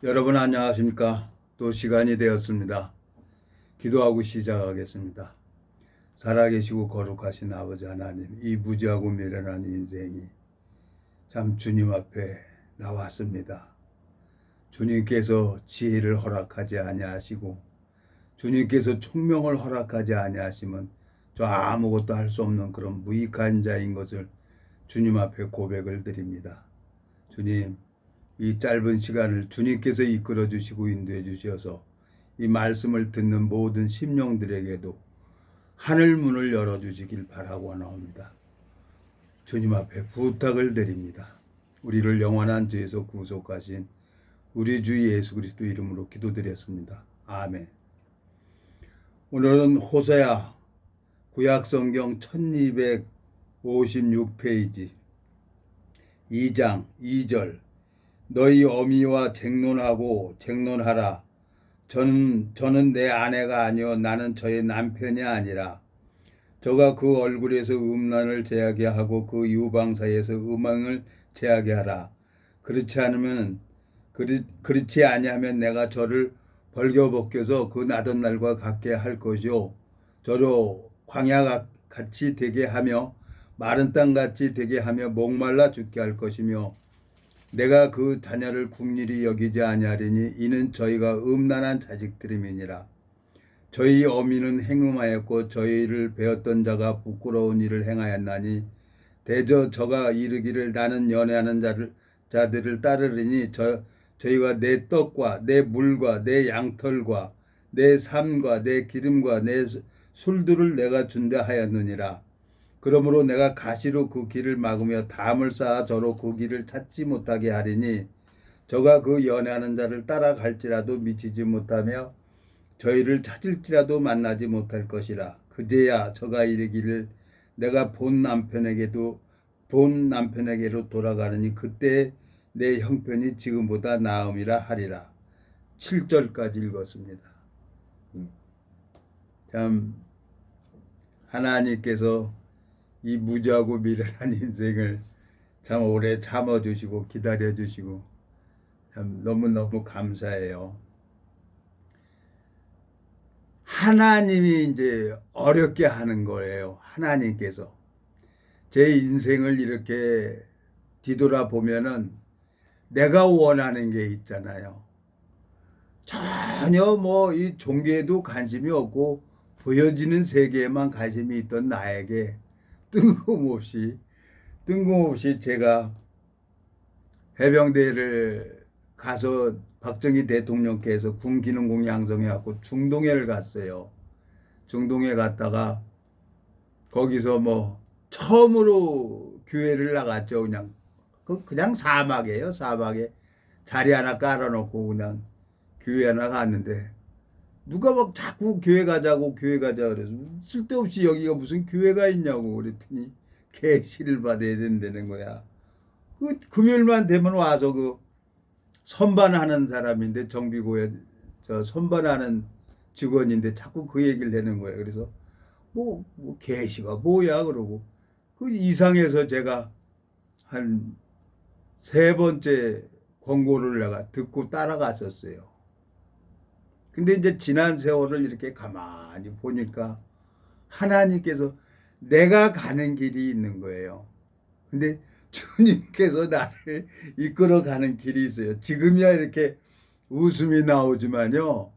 여러분 안녕하십니까? 또 시간이 되었습니다. 기도하고 시작하겠습니다. 살아계시고 거룩하신 아버지 하나님, 이 무지하고 미련한 인생이 참 주님 앞에 나왔습니다. 주님께서 지혜를 허락하지 아니하시고 주님께서 총명을 허락하지 아니하시면 저 아무것도 할 수 없는 그런 무익한 자인 것을 주님 앞에 고백을 드립니다. 주님, 이 짧은 시간을 주님께서 이끌어 주시고 인도해 주셔서 이 말씀을 듣는 모든 심령들에게도 하늘 문을 열어 주시길 바라고 나옵니다. 주님 앞에 부탁을 드립니다. 우리를 영원한 죄에서 구속하신 우리 주 예수 그리스도 이름으로 기도드렸습니다. 아멘. 오늘은 호세아 구약성경 1256페이지 2장 2절 너희 어미와 쟁론하라. 저는 내 아내가 아니요 나는 저의 남편이 아니라 저가 그 얼굴에서 음란을 제하게 하고 그 유방 사이에서 음행을 제하게 하라. 그렇지 아니하면 내가 저를 벌겨벗겨서 그 나던 날과 같게 할 것이요 저로 광야 같이 되게 하며 마른 땅 같이 되게 하며 목말라 죽게 할 것이며 내가 그 자녀를 국률이 여기지 아니하리니 이는 저희가 음란한 자식들임이니라. 저희 어미는 행음하였고 저희를 배웠던 자가 부끄러운 일을 행하였나니 대저 저가 이르기를 나는 연애하는 자들을 따르리니 저희가 내 떡과 내 물과 내 양털과 내 삶과 내 기름과 내 술들을 내가 준다 하였느니라. 그러므로 내가 가시로 그 길을 막으며 담을 쌓아 저로 그 길을 찾지 못하게 하리니 저가 그 연애하는 자를 따라갈지라도 미치지 못하며 저희를 찾을지라도 만나지 못할 것이라. 그제야 저가 이르기를 내가 본 남편에게로 돌아가느니 그때 내 형편이 지금보다 나음이라 하리라. 7절까지 읽었습니다. 참 하나님께서 이 무지하고 미련한 인생을 참 오래 참아주시고 기다려주시고 참 너무너무 감사해요. 하나님이 이제 어렵게 하는 거예요. 하나님께서. 제 인생을 이렇게 뒤돌아보면은 내가 원하는 게 있잖아요. 전혀 뭐 이 종교에도 관심이 없고 보여지는 세계에만 관심이 있던 나에게 뜬금없이 제가 해병대를 가서 박정희 대통령께서 군기능공 양성해갖고 중동해를 갔어요. 중동해 갔다가 거기서 뭐 처음으로 교회를 나갔죠. 그냥 사막이에요. 사막에 자리 하나 깔아놓고 그냥 교회 하나 갔는데 누가 막 자꾸 교회 가자고 그래서 쓸데없이 여기가 무슨 교회가 있냐고 그랬더니 계시를 받아야 된다는 거야. 그 금요일만 되면 와서 그 선반하는 사람인데 정비고에 저 선반하는 직원인데 자꾸 그 얘기를 하는 거예요. 그래서 뭐 계시가 뭐야 그러고 그 이상해서 제가 한 3번째 권고를 내가 듣고 따라갔었어요. 근데 이제 지난 세월을 이렇게 가만히 보니까 하나님께서 내가 가는 길이 있는 거예요. 근데 주님께서 나를 이끌어 가는 길이 있어요. 지금이야 이렇게 웃음이 나오지만요.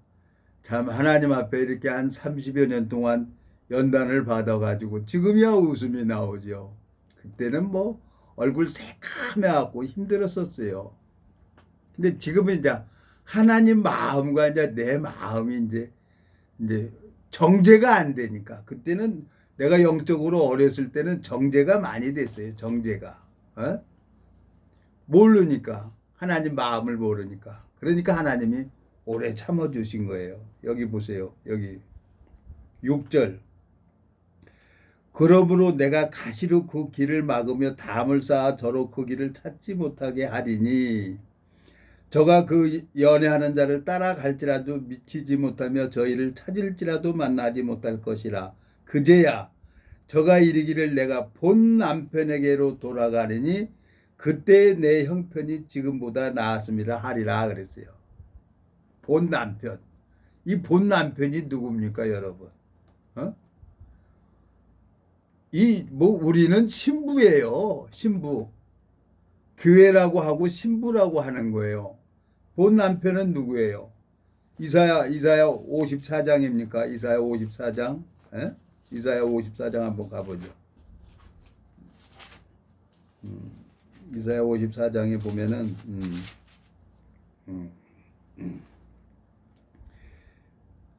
참 하나님 앞에 이렇게 한 30여 년 동안 연단을 받아가지고 지금이야 웃음이 나오죠. 그때는 뭐 얼굴 새카매갖고 힘들었었어요. 근데 지금은 이제 하나님 마음과 이제 내 마음이 이제 정제가 안 되니까 그때는 내가 영적으로 어렸을 때는 정제가 많이 됐어요. 정제가 모르니까 하나님 마음을 모르니까 그러니까 하나님이 오래 참아 주신 거예요. 여기 보세요. 여기 6절 그러므로 내가 가시로 그 길을 막으며 담을 쌓아 저로 그 길을 찾지 못하게 하리니 저가 그 연애하는 자를 따라갈지라도 미치지 못하며 저희를 찾을지라도 만나지 못할 것이라. 그제야 저가 이르기를 내가 본 남편에게로 돌아가리니 그때 내 형편이 지금보다 나았음이라 하리라 그랬어요. 본 남편. 이 본 남편이 누굽니까, 여러분? 어? 우리는 신부예요. 신부. 교회라고 하고 신부라고 하는 거예요. 본 남편은 누구예요? 이사야 54장입니까? 이사야 54장. 에? 이사야 54장 한번 가보죠. 이사야 54장에 보면은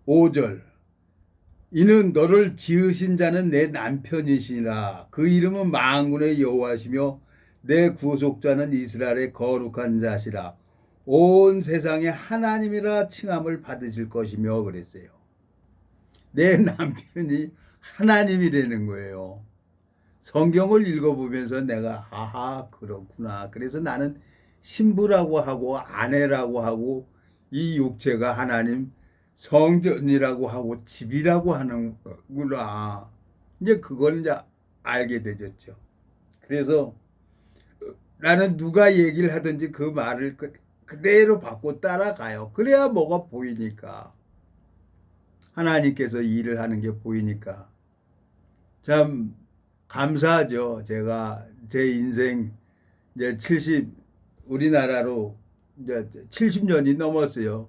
5절 이는 너를 지으신 자는 내 남편이시라. 그 이름은 만군의 여호와시며 내 구속자는 이스라엘의 거룩한 자시라. 온 세상에 하나님이라 칭함을 받으실 것이며 그랬어요. 내 남편이 하나님이라는 거예요. 성경을 읽어보면서 내가 아하 그렇구나. 그래서 나는 신부라고 하고 아내라고 하고 이 육체가 하나님 성전이라고 하고 집이라고 하는구나. 이제 그걸 이제 알게 되졌죠. 그래서 나는 누가 얘기를 하든지 그 말을 그대로 받고 따라가요. 그래야 뭐가 보이니까. 하나님께서 일을 하는 게 보이니까. 참 감사하죠. 제가 제 인생 이제 우리나라로 이제 70년이 넘었어요.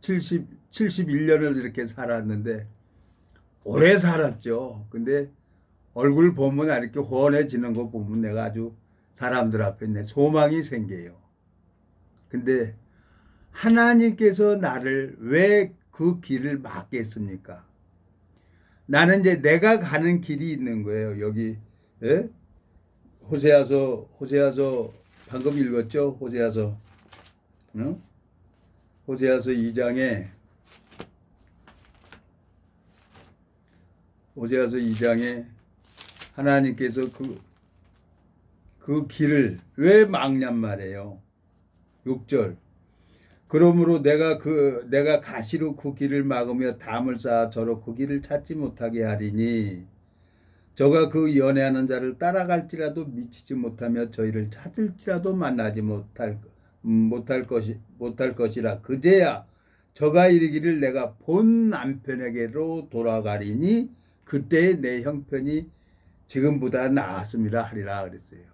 71년을 이렇게 살았는데 오래 살았죠. 근데 얼굴 보면 이렇게 훤해지는 거 보면 내가 아주 사람들 앞에 내 소망이 생겨요. 근데 하나님께서 나를 왜 그 길을 막겠습니까? 나는 이제 내가 가는 길이 있는 거예요. 여기 호세아서 방금 읽었죠? 호세아서 2장에 하나님께서 그 길을 왜 막냔 말이에요. 6절 그러므로 내가 가시로 그 길을 막으며 담을 쌓아 저로 그 길을 찾지 못하게 하리니 저가 그 연애하는 자를 따라갈지라도 미치지 못하며 저희를 찾을지라도 만나지 못할 것이라. 그제야 저가 이르기를 내가 본 남편에게로 돌아가리니 그때 내 형편이 지금보다 나았음이라 하리라 그랬어요.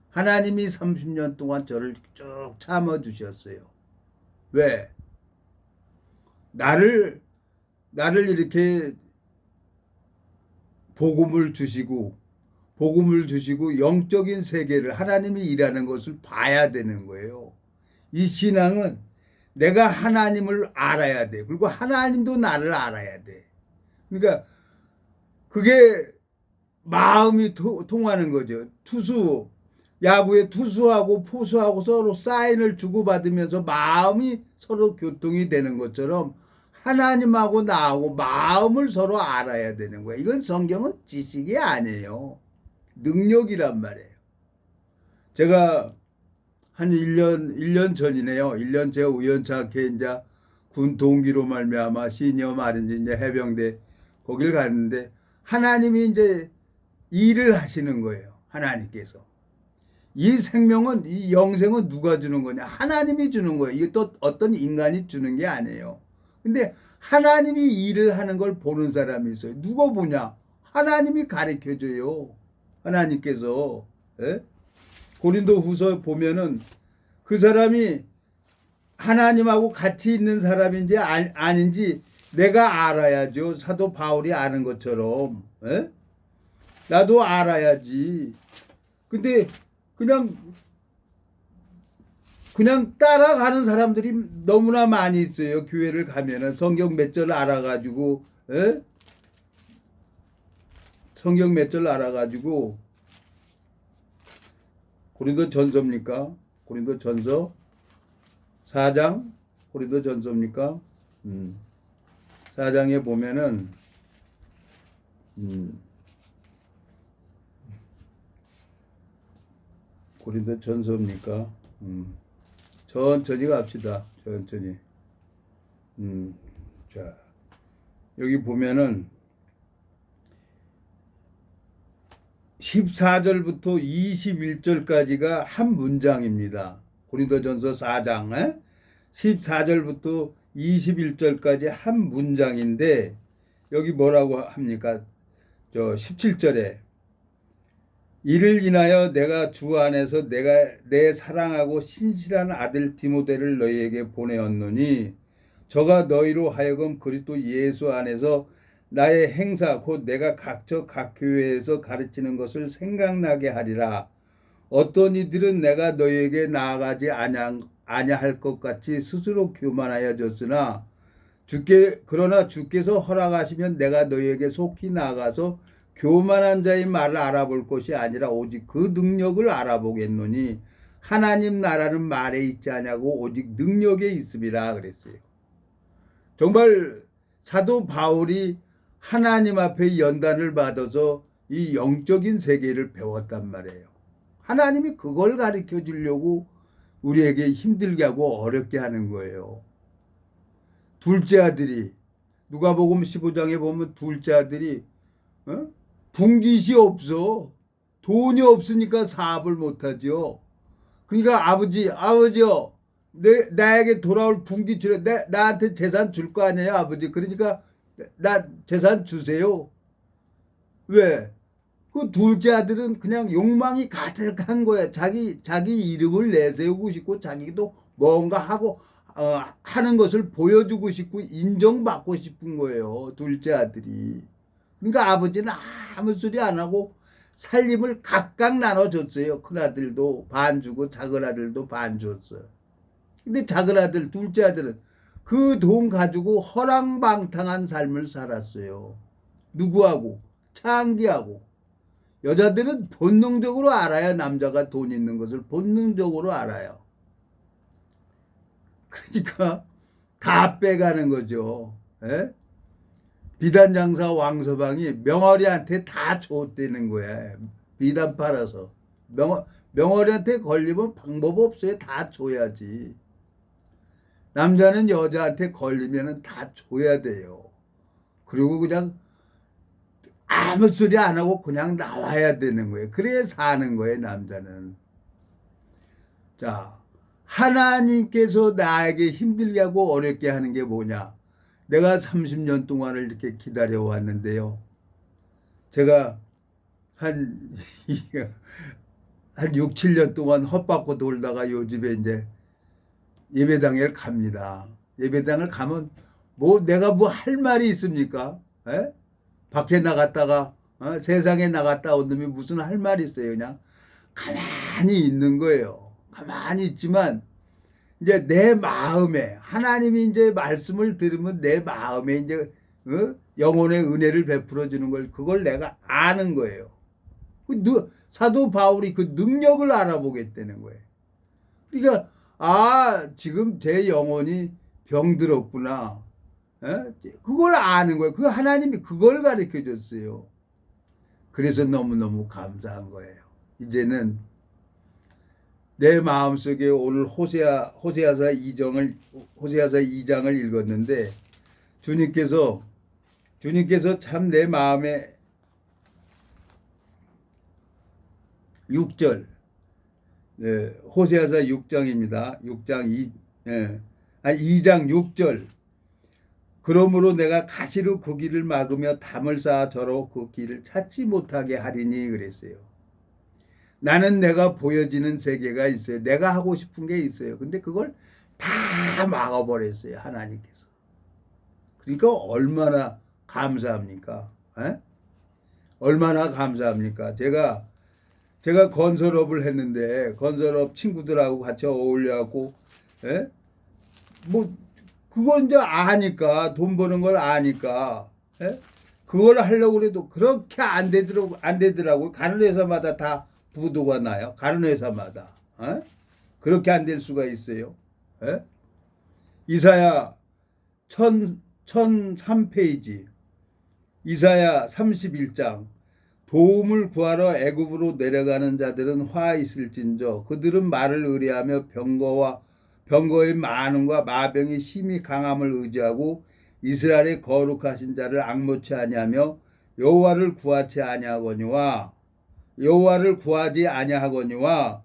하나님이 30년 동안 저를 쭉 참아주셨어요. 왜? 나를 이렇게 복음을 주시고 영적인 세계를 하나님이 일하는 것을 봐야 되는 거예요. 이 신앙은 내가 하나님을 알아야 돼. 그리고 하나님도 나를 알아야 돼. 그러니까 그게 마음이 통하는 거죠. 야구에 투수하고 포수하고 서로 사인을 주고받으면서 마음이 서로 교통이 되는 것처럼 하나님하고 나하고 마음을 서로 알아야 되는 거예요. 이건 성경은 지식이 아니에요. 능력이란 말이에요. 제가 한 1년 전이네요. 1년 제가 우연찮게 이제 군 동기로 말미암아 시니어 마린즈 이제 해병대 거길 갔는데 하나님이 이제 일을 하시는 거예요. 하나님께서. 이 생명은, 이 영생은 누가 주는 거냐? 하나님이 주는 거예요. 이게 또 어떤 인간이 주는 게 아니에요. 근데 하나님이 일을 하는 걸 보는 사람이 있어요. 누가 보냐? 하나님이 가르쳐 줘요. 하나님께서. 고린도 후서 보면은 그 사람이 하나님하고 같이 있는 사람인지 아닌지 내가 알아야죠. 사도 바울이 아는 것처럼. 나도 알아야지. 근데 그냥 따라가는 사람들이 너무나 많이 있어요. 교회를 가면은 성경 몇 절 알아가지고, 성경 몇 절 알아가지고, 고린도 전서입니까? 고린도 전서 4장? 고린도 전서입니까? 4장에 보면은, 고린도 전서입니까? 천천히 갑시다. 천천히. 자, 여기 보면은 14절부터 21절까지가 한 문장입니다. 고린도전서 4장. 14절부터 21절까지 한 문장인데 여기 뭐라고 합니까? 17절에 이를 인하여 내가 주 안에서 내 사랑하고 신실한 아들 디모데를 너희에게 보내었노니 저가 너희로 하여금 그리스도 예수 안에서 나의 행사 곧 내가 각처 각 교회에서 가르치는 것을 생각나게 하리라. 어떤 이들은 내가 너희에게 나아가지 아냐할 것 같이 스스로 교만하여졌으나 그러나 주께서 허락하시면 내가 너희에게 속히 나아가서 교만한 자의 말을 알아볼 것이 아니라 오직 그 능력을 알아보겠노니 하나님 나라는 말에 있지 않냐고 오직 능력에 있음이라 그랬어요. 정말 사도 바울이 하나님 앞에 연단을 받아서 이 영적인 세계를 배웠단 말이에요. 하나님이 그걸 가르쳐 주려고 우리에게 힘들게 하고 어렵게 하는 거예요. 둘째 아들이 누가복음 15장에 보면 둘째 아들이 분깃이 없어. 돈이 없으니까 사업을 못하죠. 그러니까 아버지요. 나에게 돌아올 분깃 주려. 나한테 재산 줄 거 아니에요, 아버지. 그러니까 나 재산 주세요. 왜? 그 둘째 아들은 그냥 욕망이 가득한 거야. 자기 이름을 내세우고 싶고 자기도 뭔가 하고 하는 것을 보여주고 싶고 인정받고 싶은 거예요. 둘째 아들이. 그러니까 아버지는 아무 소리 안 하고 살림을 각각 나눠줬어요. 큰아들도 반 주고 작은 아들도 반 줬어요. 근데 작은 아들, 둘째 아들은 그 돈 가지고 허랑방탕한 삶을 살았어요. 누구하고? 창기하고. 여자들은 본능적으로 알아야 남자가 돈 있는 것을 본능적으로 알아요. 그러니까 다 빼가는 거죠. 에? 비단장사 왕서방이 명어리한테 다 줬다는 거야. 비단 팔아서. 명어리한테 걸리면 방법 없어요. 다 줘야지. 남자는 여자한테 걸리면 다 줘야 돼요. 그리고 그냥 아무 소리 안 하고 그냥 나와야 되는 거예요. 그래야 사는 거예요, 남자는. 자, 하나님께서 나에게 힘들게 하고 어렵게 하는 게 뭐냐? 내가 30년 동안을 이렇게 기다려 왔는데요. 제가 한 6, 7년 동안 헛바꿔 돌다가 요즘에 이제 예배당에 갑니다. 예배당을 가면 내가 할 말이 있습니까? 에? 밖에 나갔다가 세상에 나갔다 온 놈이 무슨 할 말이 있어요. 그냥 가만히 있는 거예요. 가만히 있지만 이제 내 마음에 하나님이 이제 말씀을 들으면 내 마음에 이제 영혼의 은혜를 베풀어 주는 걸 그걸 내가 아는 거예요. 사도 바울이 그 능력을 알아보겠다는 거예요. 그러니까 지금 제 영혼이 병들었구나. 그걸 아는 거예요. 그 하나님이 그걸 가르쳐 줬어요. 그래서 너무너무 감사한 거예요. 이제는 내 마음속에 오늘 호세아서 2장을 읽었는데 주님께서 참 내 마음에 6절 호세아서 6장입니다. 2장 6절 그러므로 내가 가시로 그 길을 막으며 담을 쌓아 저로 그 길을 찾지 못하게 하리니 그랬어요. 나는 내가 보여지는 세계가 있어요. 내가 하고 싶은 게 있어요. 근데 그걸 다 막아버렸어요. 하나님께서. 그러니까 얼마나 감사합니까? 얼마나 감사합니까? 제가 건설업을 했는데 건설업 친구들하고 같이 어울려갖고 그걸 이제 아니까 돈 버는 걸 아니까 그걸 하려고 해도 그렇게 안 되더라고요. 가는 회사마다 다 부도가 나요. 가는 회사마다. 그렇게 안 될 수가 있어요. 이사야 1003페이지 이사야 31장 도움을 구하러 애굽으로 내려가는 자들은 화 있을진저 그들은 말을 의뢰하며 병거의 많음과 마병이 심히 강함을 의지하고 이스라엘의 거룩하신 자를 앙모치 아니하며 여호와를 구하지 아니하거니와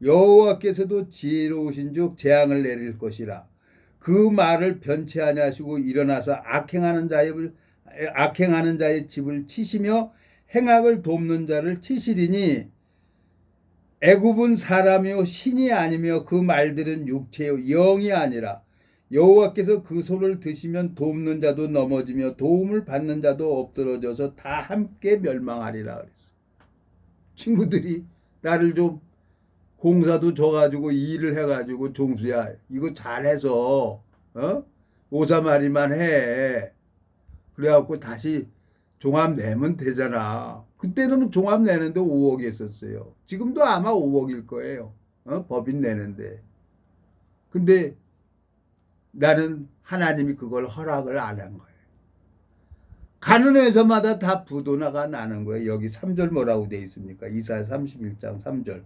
여호와께서도 지혜로우신즉 재앙을 내릴 것이라 그 말을 변치하냐 하시고 일어나서 악행하는 자의 집을 치시며 행악을 돕는 자를 치시리니 애굽은 사람이요 신이 아니며 그 말들은 육체요 영이 아니라 여호와께서 그 손을 드시면 돕는 자도 넘어지며 도움을 받는 자도 엎드러져서 다 함께 멸망하리라 그랬어. 친구들이 나를 좀 공사도 줘가지고 일을 해가지고 종수야 이거 잘해서 오사마리만 해. 그래갖고 다시 종합 내면 되잖아. 그때는 종합 내는데 5억 했었어요. 지금도 아마 5억일 거예요. 법인 내는데. 근데 나는 하나님이 그걸 허락을 안 한 거예요. 가는 회사마다 다 부도나가 나는 거예요. 여기 3절 뭐라고 돼 있습니까? 이사야 31장 3절.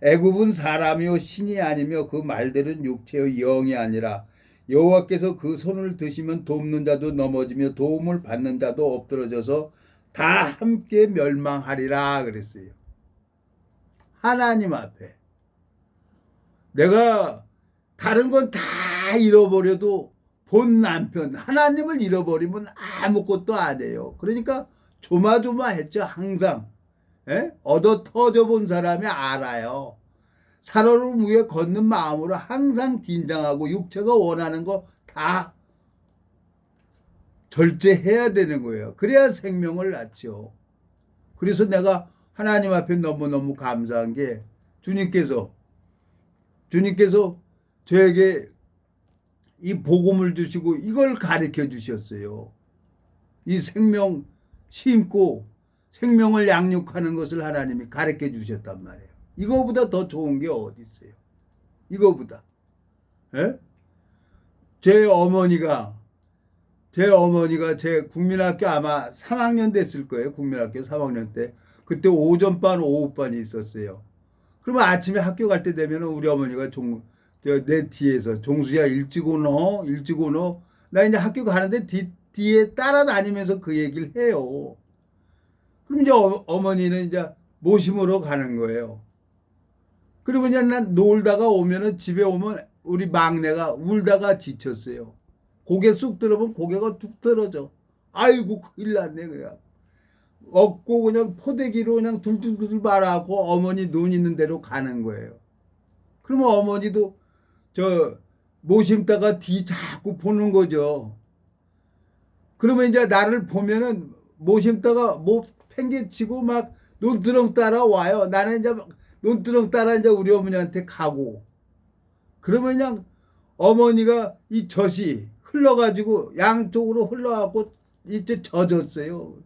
애굽은 사람이요 신이 아니며 그 말들은 육체요 영이 아니라 여호와께서 그 손을 드시면 돕는 자도 넘어지며 도움을 받는 자도 엎드러져서 다 함께 멸망하리라 그랬어요. 하나님 앞에 내가 다른 건 다 잃어버려도 본 남편 하나님을 잃어버리면 아무것도 안 해요. 그러니까 조마조마했죠. 항상 얻어 터져본 사람이 알아요. 살얼음 위에 걷는 마음으로 항상 긴장하고 육체가 원하는 거 다 절제해야 되는 거예요. 그래야 생명을 낳죠. 그래서 내가 하나님 앞에 너무너무 감사한 게 주님께서 저에게 이 복음을 주시고 이걸 가르쳐 주셨어요. 이 생명 심고 생명을 양육하는 것을 하나님이 가르쳐 주셨단 말이에요. 이거보다 더 좋은 게 어디 있어요? 이거보다. 제 어머니가 제 국민학교 아마 3학년 됐을 거예요. 국민학교 3학년 때. 그때 오전반, 오후반이 있었어요. 그러면 아침에 학교 갈 때 되면 우리 어머니가 내 뒤에서 종수야 일찍 오노? 나 이제 학교 가는데 뒤에 따라다니면서 그 얘기를 해요. 그럼 이제 어머니는 이제 모심으로 가는 거예요. 그리고 이제 난 놀다가 오면은 집에 오면 우리 막내가 울다가 지쳤어요. 고개 쑥 들어보면 고개가 뚝 떨어져. 아이고 큰일 났네 그래. 없고 그냥 포대기로 그냥 둘둘둘 말하고 어머니 눈 있는 대로 가는 거예요. 그러면 어머니도 저 모심다가 뒤 자꾸 보는 거죠. 그러면 이제 나를 보면은 모심다가 뭐 팽개치고 막 논두렁 따라와요. 나는 이제 논두렁 따라 이제 우리 어머니한테 가고. 그러면 그냥 어머니가 이 젖이 흘러가지고 양쪽으로 흘러가고 이제 젖었어요.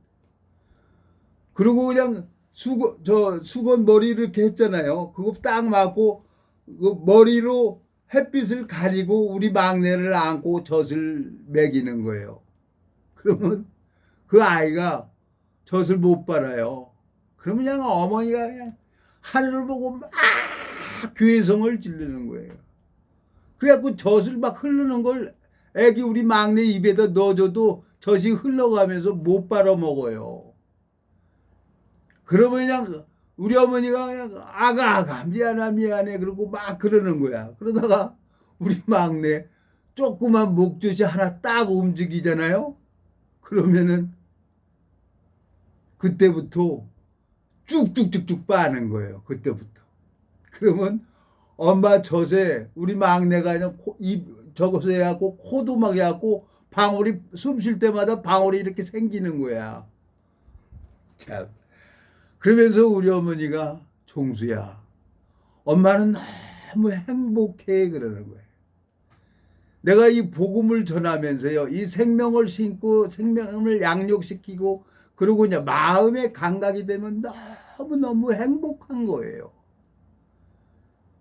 그리고 그냥 수건 머리 이렇게 했잖아요. 그거 딱 맞고 그 머리로 햇빛을 가리고 우리 막내를 안고 젖을 먹이는 거예요. 그러면 그 아이가 젖을 못 빨아요. 그러면 그냥 어머니가 그냥 하늘을 보고 막 괴성을 지르는 거예요. 그래갖고 젖을 막 흐르는 걸 애기 우리 막내 입에다 넣어줘도 젖이 흘러가면서 못 빨아 먹어요. 그러면 그냥 우리 어머니가 그냥 아가 미안해 그러고 막 그러는 거야. 그러다가 우리 막내 조그만 목젖이 하나 딱 움직이잖아요. 그러면은 그때부터 쭉쭉쭉쭉 빠는 거예요. 그때부터. 그러면 엄마 젖에 우리 막내가 그냥 저것을 해갖고 코도 막 해갖고 방울이 숨 쉴 때마다 방울이 이렇게 생기는 거야. 참. 그러면서 우리 어머니가 종수야 엄마는 너무 행복해 그러는 거예요. 내가 이 복음을 전하면서요. 이 생명을 심고 생명을 양육시키고 그리고 이제 마음의 감각이 되면 너무너무 행복한 거예요.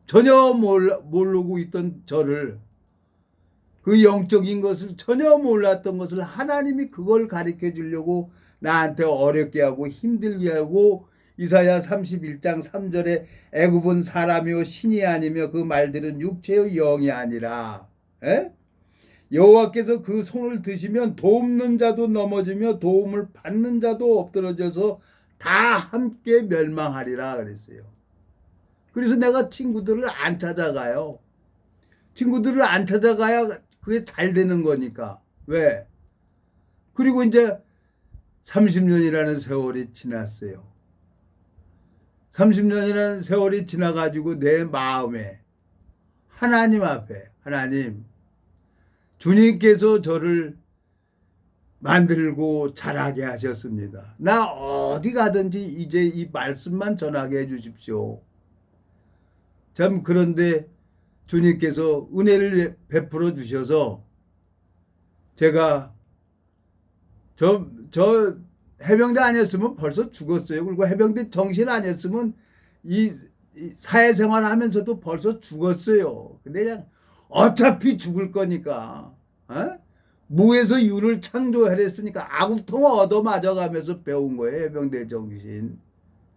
전혀 모르고 있던 저를 그 영적인 것을 전혀 몰랐던 것을 하나님이 그걸 가르쳐 주려고 나한테 어렵게 하고 힘들게 하고 이사야 31장 3절에 애굽은 사람이요 신이 아니며 그 말들은 육체요 영이 아니라 여호와께서 그 손을 드시면 돕는 자도 넘어지며 도움을 받는 자도 엎드러져서 다 함께 멸망하리라 그랬어요. 그래서 내가 친구들을 안 찾아가요. 친구들을 안 찾아가야 그게 잘 되는 거니까. 왜? 그리고 이제 30년이라는 세월이 지났어요. 30년이라는 세월이 지나가지고 내 마음에 하나님 앞에, 하나님, 주님께서 저를 만들고 자라게 하셨습니다. 나 어디 가든지 이제 이 말씀만 전하게 해 주십시오. 참 그런데 주님께서 은혜를 베풀어 주셔서 제가 저 해병대 아니었으면 벌써 죽었어요. 그리고 해병대 정신 아니었으면 이 사회생활 하면서도 벌써 죽었어요. 근데 그냥 어차피 죽을 거니까, 무에서 유를 창조하랬으니까 아구통을 얻어맞아가면서 배운 거예요. 해병대 정신.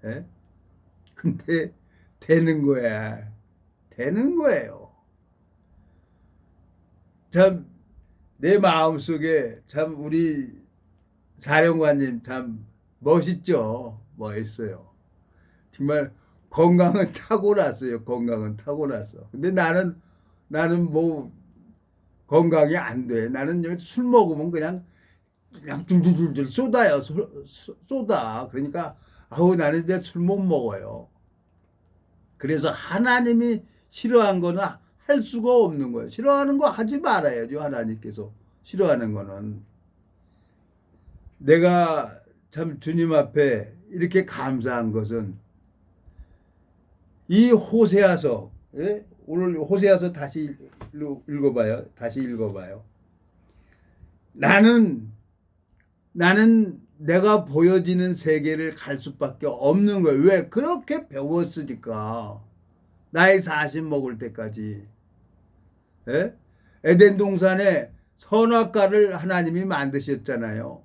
예? 근데 되는 거야. 되는 거예요. 참 내 마음속에 참 우리 사령관님 참 멋있죠. 멋있어요. 정말 건강은 타고났어요. 건강은 타고났어. 근데 나는 뭐 건강이 안 돼. 나는 술 먹으면 그냥 줄줄줄줄 쏟아요. 쏟아. 그러니까 아우 나는 이제 술 못 먹어요. 그래서 하나님이 싫어한 거는 할 수가 없는 거예요. 싫어하는 거 하지 말아야죠. 하나님께서 싫어하는 거는. 내가 참 주님 앞에 이렇게 감사한 것은 이 호세아서, 예? 오늘 호세아서 다시 읽어봐요. 다시 읽어봐요. 나는 내가 보여지는 세계를 갈 수밖에 없는 거예요. 왜? 그렇게 배웠으니까. 나이 40 먹을 때까지. 예? 에덴 동산에 선악과를 하나님이 만드셨잖아요.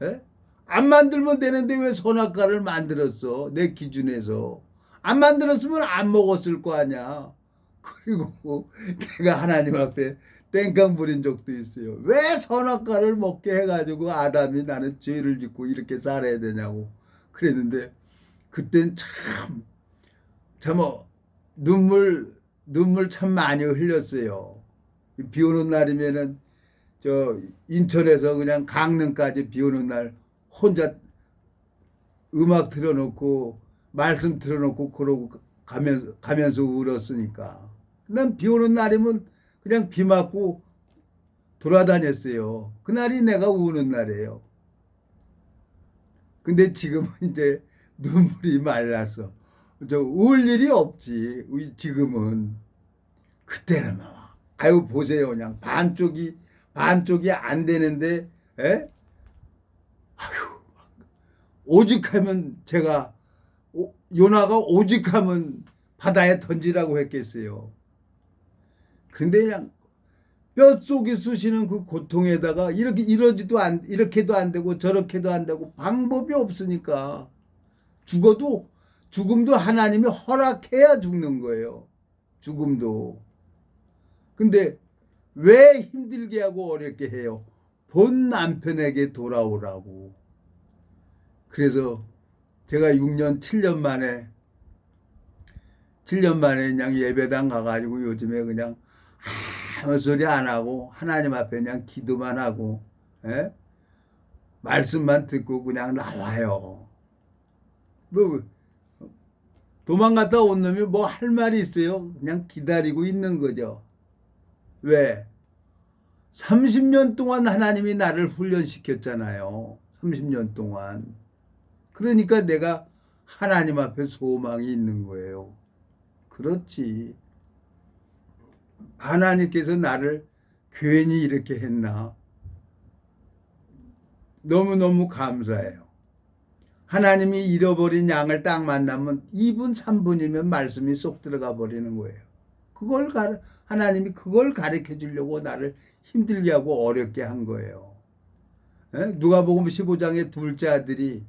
예? 안 만들면 되는데 왜 선악과를 만들었어? 내 기준에서. 안 만들었으면 안 먹었을 거 아니야. 그리고 내가 하나님 앞에 땡깡 부린 적도 있어요. 왜 선악과를 먹게 해가지고 아담이 나는 죄를 짓고 이렇게 살아야 되냐고 그랬는데 그땐 참 눈물 참 많이 흘렸어요. 비 오는 날이면은 저 인천에서 그냥 강릉까지 비 오는 날 혼자 음악 틀어놓고 말씀 틀어놓고 그러고 가면서 울었으니까. 난 비 오는 날이면 그냥 비 맞고 돌아다녔어요. 그날이 내가 우는 날이에요. 근데 지금은 이제 눈물이 말랐어. 울 일이 없지. 지금은. 그때는 아유 보세요. 그냥 반쪽이 안 되는데, 에? 아유, 오직하면 제가 요나가 오직하면 바다에 던지라고 했겠어요. 근데 그냥 뼛속에 쑤시는 그 고통에다가 이렇게도 안 되고 저렇게도 안 되고 방법이 없으니까 죽음도 하나님이 허락해야 죽는 거예요. 죽음도. 근데 왜 힘들게 하고 어렵게 해요? 본 남편에게 돌아오라고. 그래서 제가 7년 만에 그냥 예배당 가가지고 요즘에 그냥 아무 소리 안 하고 하나님 앞에 그냥 기도만 하고, 예? 말씀만 듣고 그냥 나와요. 뭐 도망갔다 온 놈이 뭐 할 말이 있어요? 그냥 기다리고 있는 거죠. 왜? 30년 동안 하나님이 나를 훈련시켰잖아요. 30년 동안. 그러니까 내가 하나님 앞에 소망이 있는 거예요. 그렇지. 하나님께서 나를 괜히 이렇게 했나? 너무너무 감사해요. 하나님이 잃어버린 양을 딱 만나면 2분, 3분이면 말씀이 쏙 들어가 버리는 거예요. 하나님이 그걸 가르쳐 주려고 나를 힘들게 하고 어렵게 한 거예요. 누가복음 15장의 둘째 아들이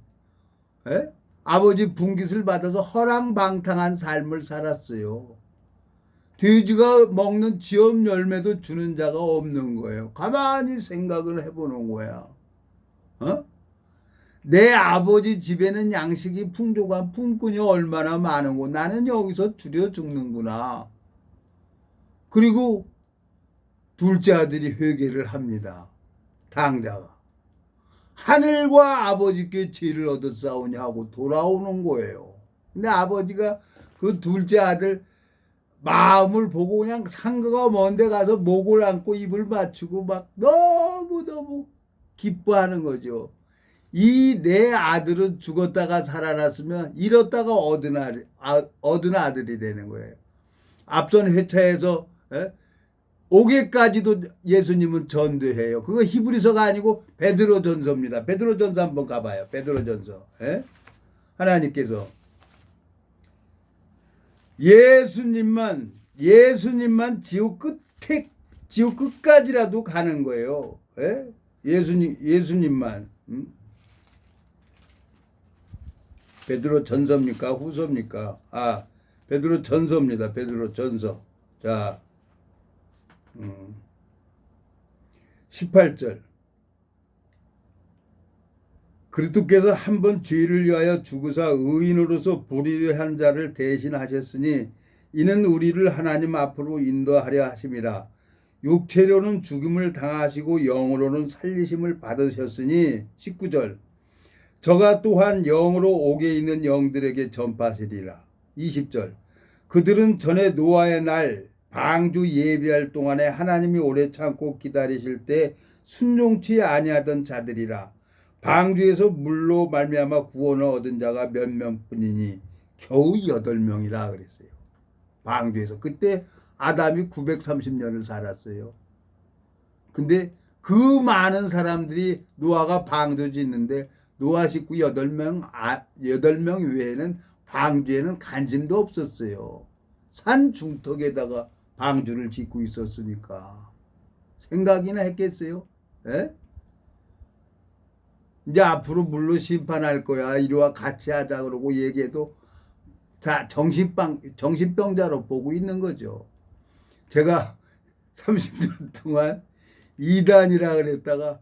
아버지 분깃을 받아서 허랑방탕한 삶을 살았어요. 돼지가 먹는 지업 열매도 주는 자가 없는 거예요. 가만히 생각을 해보는 거야. 내 아버지 집에는 양식이 풍족한 품꾼이 얼마나 많은고 나는 여기서 줄여 죽는구나. 그리고 둘째 아들이 회개를 합니다. 당자가. 하늘과 아버지께 죄를 얻었사오냐 하고 돌아오는 거예요. 근데 아버지가 그 둘째 아들 마음을 보고 그냥 상가가 먼데 가서 목을 안고 입을 맞추고 막 너무너무 기뻐하는 거죠. 이 내 아들은 죽었다가 살아났으면 잃었다가 얻은 아들이 되는 거예요. 앞선 회차에서 5개까지도 예수님은 전도해요. 그거 히브리서가 아니고 베드로전서입니다. 베드로전서 한번 가봐요. 베드로전서. 하나님께서 예수님만 지옥 끝까지라도 가는 거예요. 예수님만. 베드로전서입니까? 후서입니까? 베드로전서입니다. 베드로전서. 자, 18절. 그리스도께서 한 번 죄를 위하여 죽으사 의인으로서 불의한 자를 대신하셨으니 이는 우리를 하나님 앞으로 인도하려 하심이라. 육체로는 죽음을 당하시고 영으로는 살리심을 받으셨으니 19절. 저가 또한 영으로 옥에 있는 영들에게 전파하시리라. 20절. 그들은 전에 노아의 날 방주 예비할 동안에 하나님이 오래 참고 기다리실 때 순종치 아니하던 자들이라. 방주에서 물로 말미암아 구원을 얻은 자가 몇 명뿐이니 겨우 8명이라 그랬어요. 방주에서. 그때 아담이 930년을 살았어요. 근데 그 많은 사람들이 노아가 방주 짓는데 노아 식구 8명 외에는 방주에는 관심도 없었어요. 산 중턱에다가 방주를 짓고 있었으니까 생각이나 했겠어요? 이제 앞으로 물로 심판할 거야. 이리와 같이 하자 그러고 얘기해도 다 정신병자로 보고 있는 거죠. 제가 30년 동안 이단이라 그랬다가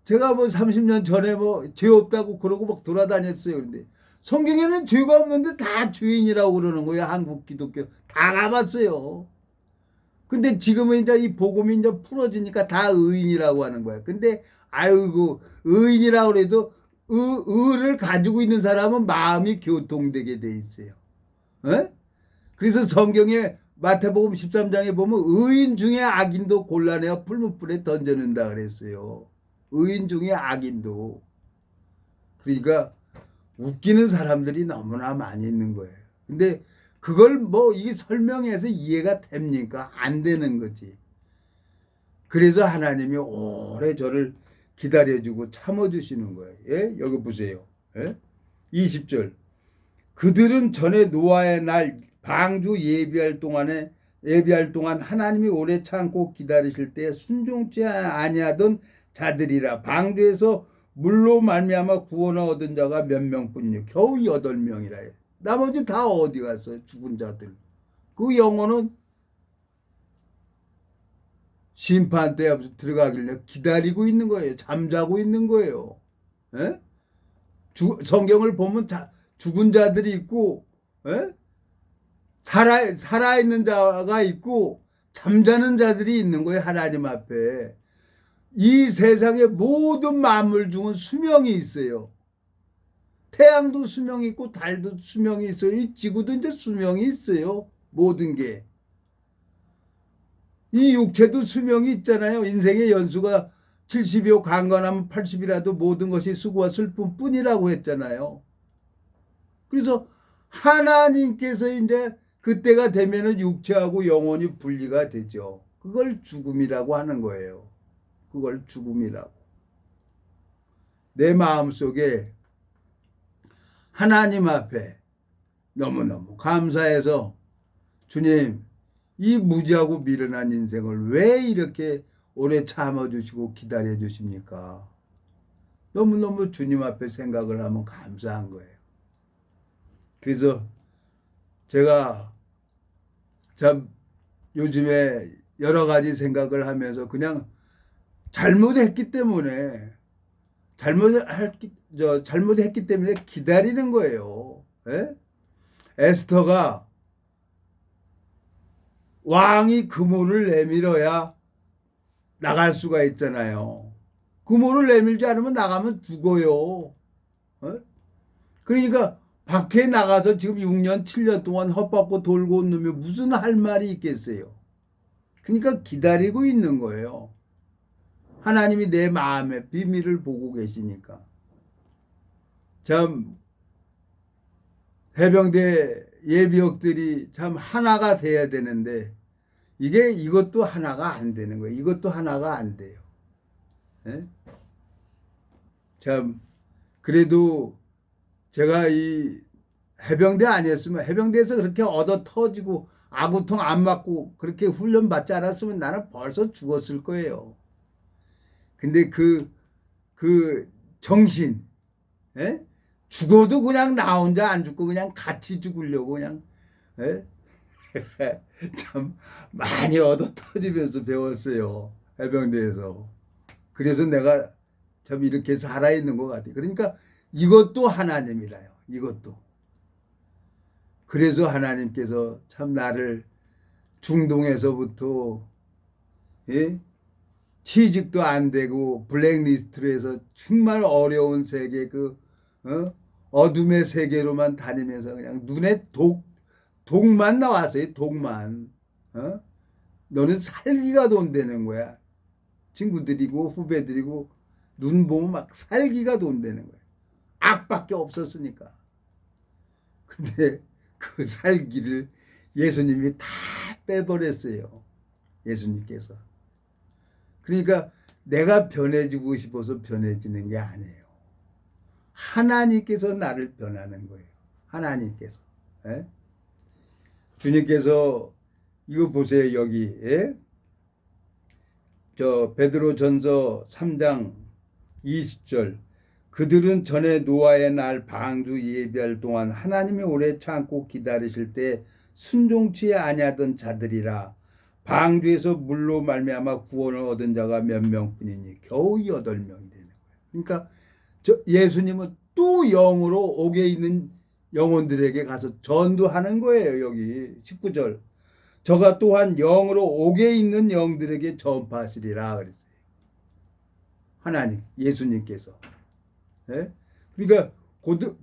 제가 뭐 30년 전에 뭐 죄 없다고 그러고 막 돌아다녔어요. 그런데 성경에는 죄가 없는데 다 죄인이라고 그러는 거예요. 한국 기독교 다 가봤어요. 근데 지금은 이제 이 복음이 이제 풀어지니까 다 의인이라고 하는 거야. 근데 아이고 의인이라고 해도 의를 가지고 있는 사람은 마음이 교통되게 돼 있어요. 그래서 성경에 마태복음 13장에 보면 의인 중에 악인도 골라내어 풀무불에 던져낸다 그랬어요. 의인 중에 악인도. 그러니까 웃기는 사람들이 너무나 많이 있는 거예요. 근데 그걸 뭐 이게 설명해서 이해가 됩니까? 안 되는 거지. 그래서 하나님이 오래 저를 기다려주고 참아주시는 거예요. 여기 보세요. 20절. 그들은 전에 노아의 날 방주 예비할 동안 하나님이 오래 참고 기다리실 때 순종치 아니하던 자들이라. 방주에서 물로 말미암아 구원을 얻은 자가 몇 명뿐이요. 겨우 8명이라. 나머지 다 어디 갔어요? 죽은 자들. 그 영혼은 심판 때 들어가길래 기다리고 있는 거예요. 잠자고 있는 거예요. 성경을 보면 죽은 자들이 있고 살아있는 자가 있고 잠자는 자들이 있는 거예요. 하나님 앞에. 이 세상의 모든 만물 중은 수명이 있어요. 태양도 수명이 있고 달도 수명이 있어요. 이 지구도 이제 수명이 있어요. 모든 게. 이 육체도 수명이 있잖아요. 인생의 연수가 70이요 강건하면 80이라도 모든 것이 수고와 슬픔뿐이라고 했잖아요. 그래서 하나님께서 이제 그때가 되면은 육체하고 영혼이 분리가 되죠. 그걸 죽음이라고 하는 거예요. 그걸 죽음이라고. 내 마음속에 하나님 앞에 너무너무 감사해서 주님 이 무지하고 미련한 인생을 왜 이렇게 오래 참아주시고 기다려주십니까? 너무너무 주님 앞에 생각을 하면 감사한 거예요. 그래서 제가 참 요즘에 여러 가지 생각을 하면서 그냥 잘못했기 때문에 기다리는 거예요. 에스터가 왕이 그물을 내밀어야 나갈 수가 있잖아요. 구멍을 내밀지 않으면 나가면 죽어요. 어? 그러니까 밖에 나가서 지금 6년, 7년 동안 헛바꿔 돌고 온 놈이 무슨 할 말이 있겠어요. 그러니까 기다리고 있는 거예요. 하나님이 내 마음의 비밀을 보고 계시니까. 참 해병대 예비역들이 참 하나가 돼야 되는데 이것도 하나가 안 되는 거예요. 이것도 하나가 안 돼요. 예? 참 그래도 제가 이 해병대 아니었으면 해병대에서 그렇게 얻어 터지고 아구통 안 맞고 그렇게 훈련 받지 않았으면 나는 벌써 죽었을 거예요. 근데 그 정신, 예? 죽어도 그냥 나 혼자 안 죽고 그냥 같이 죽으려고 그냥, 예? 참 많이 얻어 터지면서 배웠어요. 해병대에서. 그래서 내가 참 이렇게 살아있는 것 같아요. 그러니까 이것도 하나님이라요. 이것도. 그래서 하나님께서 참 나를 중동에서부터, 예? 취직도 안 되고 블랙리스트로 해서 정말 어려운 세계 어둠의 세계로만 다니면서 그냥 눈에 독만 나왔어요. 독만. 너는 살기가 돈 되는 거야. 친구들이고 후배들이고 눈 보면 막 살기가 돈 되는 거야. 악밖에 없었으니까. 근데 그 살기를 예수님이 다 빼버렸어요. 예수님께서. 그러니까 내가 변해지고 싶어서 변해지는 게 아니에요. 하나님께서 나를 변하는 거예요. 하나님께서. 예? 주님께서 이거 보세요. 여기 저 베드로전서 3장 20절 그들은 전에 노아의 날 방주 예비할 동안 하나님이 오래 참고 기다리실 때 순종치 아니하던 자들이라 방주에서 물로 말미암아 구원을 얻은 자가 몇 명뿐이니 겨우 8명이 되는 거예요. 그러니까 예수님은 또 영으로 옥에 있는 영혼들에게 가서 전도하는 거예요. 여기 19절 저가 또한 영으로 옥에 있는 영들에게 전파하시리라 그랬어요. 하나님 예수님께서. 예? 그러니까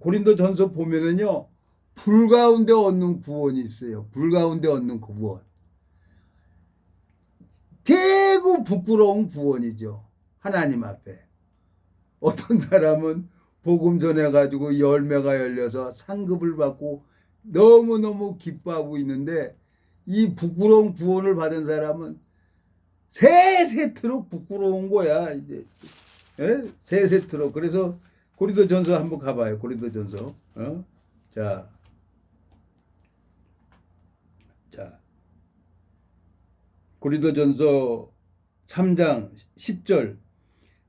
고린도전서 보면은요. 불 가운데 얻는 구원이 있어요. 불 가운데 얻는 구원. 대고 부끄러운 구원이죠. 하나님 앞에. 어떤 사람은 복음 전해가지고 열매가 열려서 상급을 받고 너무너무 기뻐하고 있는데 이 부끄러운 구원을 받은 사람은 세세토록 부끄러운 거야. 이제 세세토록. 그래서 고린도전서 한번 가봐요. 고린도전서. 자, 고린도전서 3장 10절.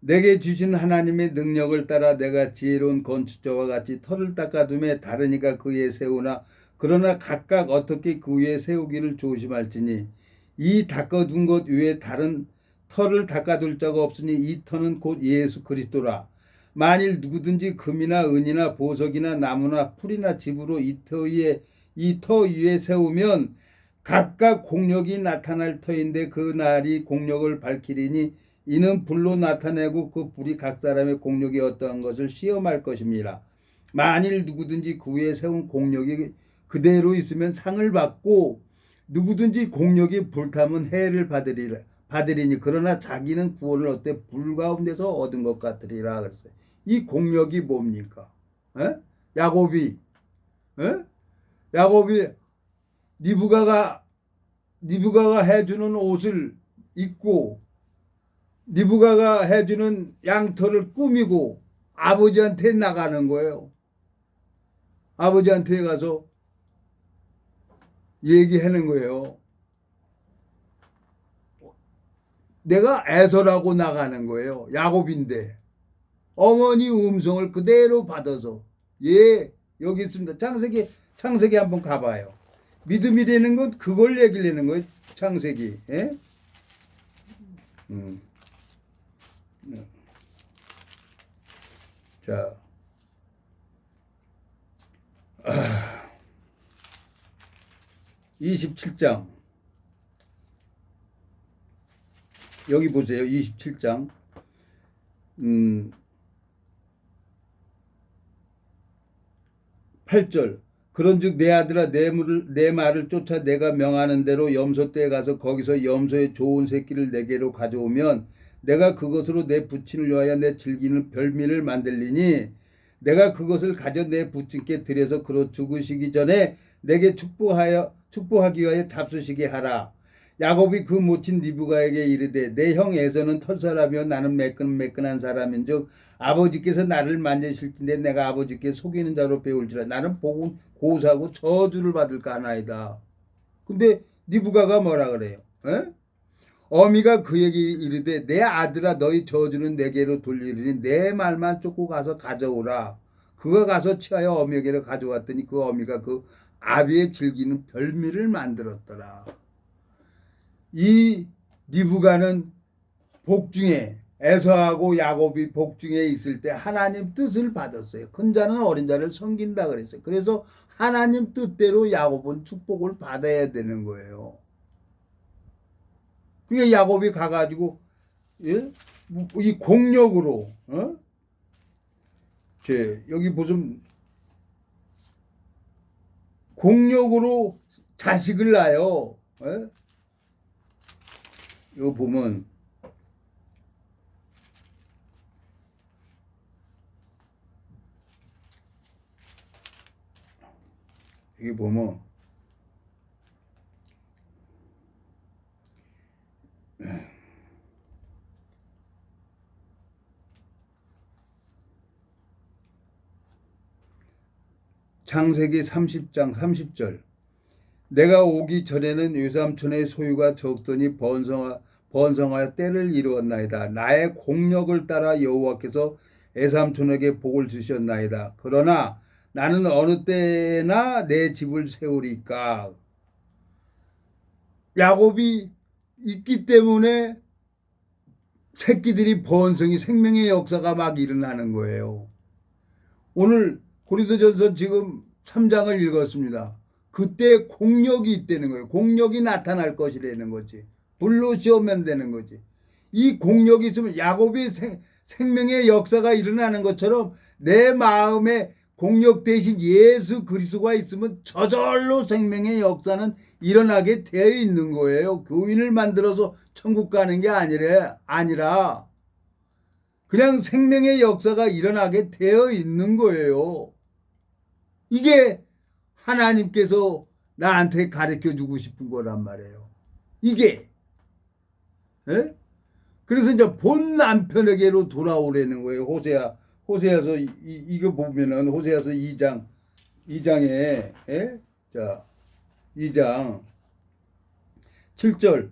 내게 주신 하나님의 능력을 따라 내가 지혜로운 건축자와 같이 터를 닦아둠에 다르니까 그 위에 세우나 그러나 각각 어떻게 그 위에 세우기를 조심할지니 이 닦아둔 것 위에 다른 터를 닦아둘 자가 없으니 이 터는 곧 예수 그리스도라. 만일 누구든지 금이나 은이나 보석이나 나무나 풀이나 집으로 이 터 위에 세우면 각각 공력이 나타날 터인데 그 날이 공력을 밝히리니 이는 불로 나타내고 그 불이 각 사람의 공력이 어떠한 것을 시험할 것입니다. 만일 누구든지 그 위에 세운 공력이 그대로 있으면 상을 받고 누구든지 공력이 불타면 해를 받으리니 그러나 자기는 구원을 얻되 불 가운데서 얻은 것 같으리라 그랬어요. 이 공력이 뭡니까? 야곱이 리브가가 해주는 옷을 입고 리브가가 해주는 양털을 꾸미고 아버지한테 나가는 거예요. 아버지한테 가서 얘기하는 거예요. 내가 에서라고 나가는 거예요. 야곱인데 어머니 음성을 그대로 받아서 여기 있습니다. 창세기 한번 가봐요. 믿음이라는 건 그걸 얘기하는 거예요. 창세기. 자, 27장 여기 보세요. 27장 8절. 그런즉 내 아들아 내 말을 쫓아 내가 명하는 대로 염소떼에 가서 거기서 염소의 좋은 새끼를 내게로 가져오면 내가 그것으로 내 부친을 위하여 내 즐기는 별미를 만들리니 내가 그것을 가져 내 부친께 드려서 그로 죽으시기 전에 내게 축복하기 위하여 잡수시게 하라. 야곱이 그 모친 리브가에게 이르되 내 형 에서는 털사람이요 나는 매끈한 사람인즉 아버지께서 나를 만지실진데 내가 아버지께 속이는 자로 배울지라. 나는 복은 고사하고 저주를 받을까 하나이다. 근데 리브가가 뭐라 그래요? 에? 어미가 그에게 이르되 내 아들아 너희 저주는 내게로 돌리리니 내 말만 쫓고 가서 가져오라. 그가 가서 취하여 어미에게로 가져왔더니 그 어미가 그 아비의 즐기는 별미를 만들었더라. 이 리브가는 복중에 에서하고 야곱이 복중에 있을 때 하나님 뜻을 받았어요. 큰 자는 어린 자를 섬긴다 그랬어요. 그래서 하나님 뜻대로 야곱은 축복을 받아야 되는 거예요. 그러니까 야곱이 가가지고 이 공력으로 여기 보면 공력으로 자식을 낳아요. 이거 보면 여기 보면 창세기 30장 30절. 내가 오기 전에는 외삼촌의 소유가 적더니 번성하여 때를 이루었나이다. 나의 공력을 따라 여호와께서 외삼촌에게 복을 주셨나이다. 그러나 나는 어느 때나 내 집을 세우리까. 야곱이 있기 때문에 새끼들이 번성이 생명의 역사가 막 일어나는 거예요. 오늘 고린도전서 지금 3장을 읽었습니다. 그때 공력이 있다는 거예요. 공력이 나타날 것이라는 거지. 불로 씌우면 되는 거지. 이 공력이 있으면 야곱이 생명의 역사가 일어나는 것처럼 내 마음에 공력 대신 예수 그리스도가 있으면 저절로 생명의 역사는 일어나게 되어 있는 거예요. 교인을 만들어서 천국 가는 게 아니라 그냥 생명의 역사가 일어나게 되어 있는 거예요. 이게 하나님께서 나한테 가르쳐 주고 싶은 거란 말이에요. 이게. 에? 그래서 이제 본 남편에게로 돌아오라는 거예요. 호세아서 이거 보면은 호세아서 2장에 자 2장 7절.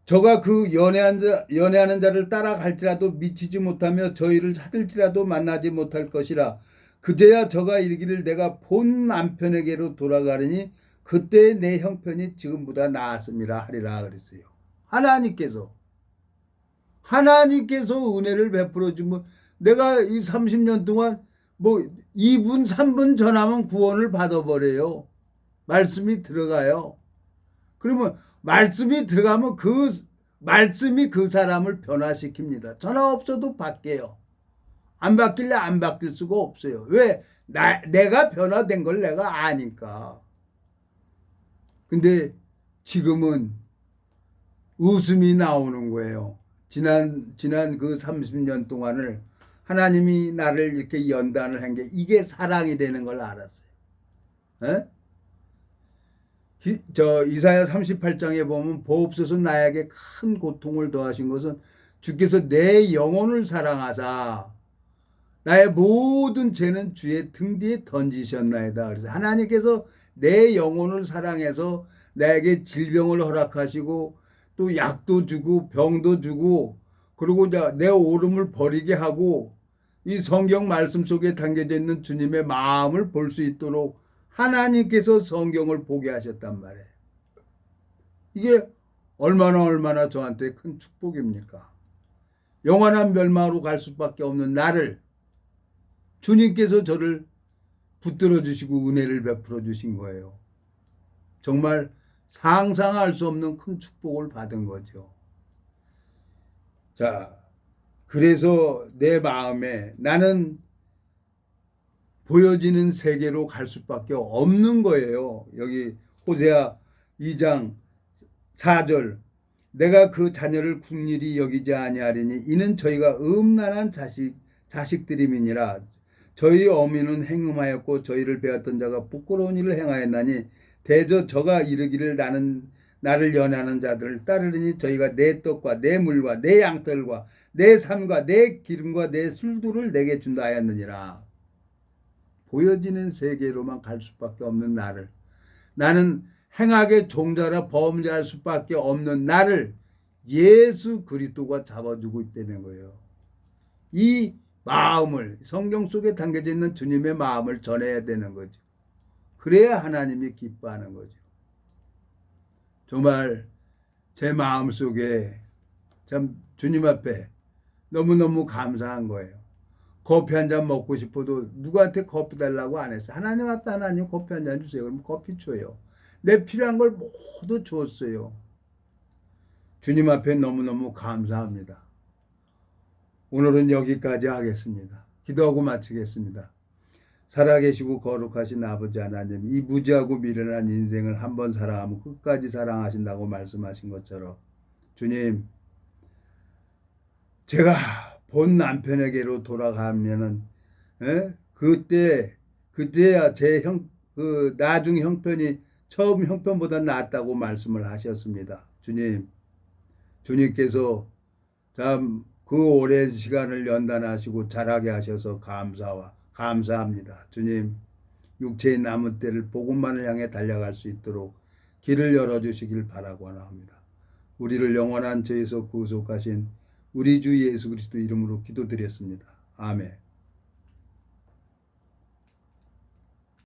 저가 그 연애하는 자를 따라갈지라도 미치지 못하며 저희를 찾을지라도 만나지 못할 것이라. 그제야 저가 이르기를 내가 본 남편에게로 돌아가려니 그때 내 형편이 지금보다 나았음이라 하리라 그랬어요. 하나님께서 은혜를 베풀어 주면 내가 이 30년 동안 뭐 2분 3분 전하면 구원을 받아버려요. 말씀이 들어가요. 그러면 말씀이 들어가면 그 말씀이 그 사람을 변화시킵니다. 전화 없어도 바뀌어요. 안 바뀔래 안 바뀔 수가 없어요. 왜? 내가 변화된 걸 내가 아니까. 근데 지금은 웃음이 나오는 거예요. 지난 그 30년 동안을 하나님이 나를 이렇게 연단을 한 게 이게 사랑이 되는 걸 알았어요. 에? 이사야 38장에 보면 보옵소서 나에게 큰 고통을 더하신 것은 주께서 내 영혼을 사랑하사 나의 모든 죄는 주의 등 뒤에 던지셨나이다. 그래서 하나님께서 내 영혼을 사랑해서 나에게 질병을 허락하시고 또 약도 주고 병도 주고 그리고 내 오름을 버리게 하고 이 성경 말씀 속에 담겨져 있는 주님의 마음을 볼 수 있도록 하나님께서 성경을 보게 하셨단 말이에요. 이게 얼마나 저한테 큰 축복입니까? 영원한 멸망으로 갈 수밖에 없는 나를 주님께서 저를 붙들어 주시고 은혜를 베풀어 주신 거예요. 정말 상상할 수 없는 큰 축복을 받은 거죠. 자, 그래서 내 마음에 나는 보여지는 세계로 갈 수밖에 없는 거예요. 여기 호세아 2장 4절, 내가 그 자녀를 국률이 여기지 아니하리니 이는 저희가 음란한 자식들임이니라. 저희 어미는 행음하였고 저희를 배웠던 자가 부끄러운 일을 행하였나니 대저 저가 이르기를 나를 연하는 자들을 따르리니 저희가 내 떡과 내 물과 내 양털과 내 산과 내 기름과 내 술도를 내게 준다 하였느니라. 보여지는 세계로만 갈 수밖에 없는 나는 행악의 종자라 범죄할 수밖에 없는 나를 예수 그리스도가 잡아주고 있다는 거예요. 이 마음을, 성경 속에 담겨져 있는 주님의 마음을 전해야 되는 거죠. 그래야 하나님이 기뻐하는 거죠. 정말 제 마음 속에 참 주님 앞에 너무너무 감사한 거예요. 커피 한 잔 먹고 싶어도 누구한테 커피 달라고 안 했어요. 하나님 앞에 하나님 커피 한 잔 주세요. 그럼 커피 줘요. 내 필요한 걸 모두 줬어요. 주님 앞에 너무너무 감사합니다. 오늘은 여기까지 하겠습니다. 기도하고 마치겠습니다. 살아계시고 거룩하신 아버지 하나님, 이 무지하고 미련한 인생을 한번 사랑하면 끝까지 사랑하신다고 말씀하신 것처럼 주님, 제가 본 남편에게로 돌아가면은 그때야 제 나중 형편이 처음 형편보다 낫다고 말씀을 하셨습니다. 주님께서 참 그 오랜 시간을 연단하시고 자라게 하셔서 감사합니다. 주님, 육체의 남은 때를 복음만을 향해 달려갈 수 있도록 길을 열어주시길 바라고 합니다. 우리를 영원한 죄에서 구속하신 우리 주 예수 그리스도 이름으로 기도드렸습니다. 아멘.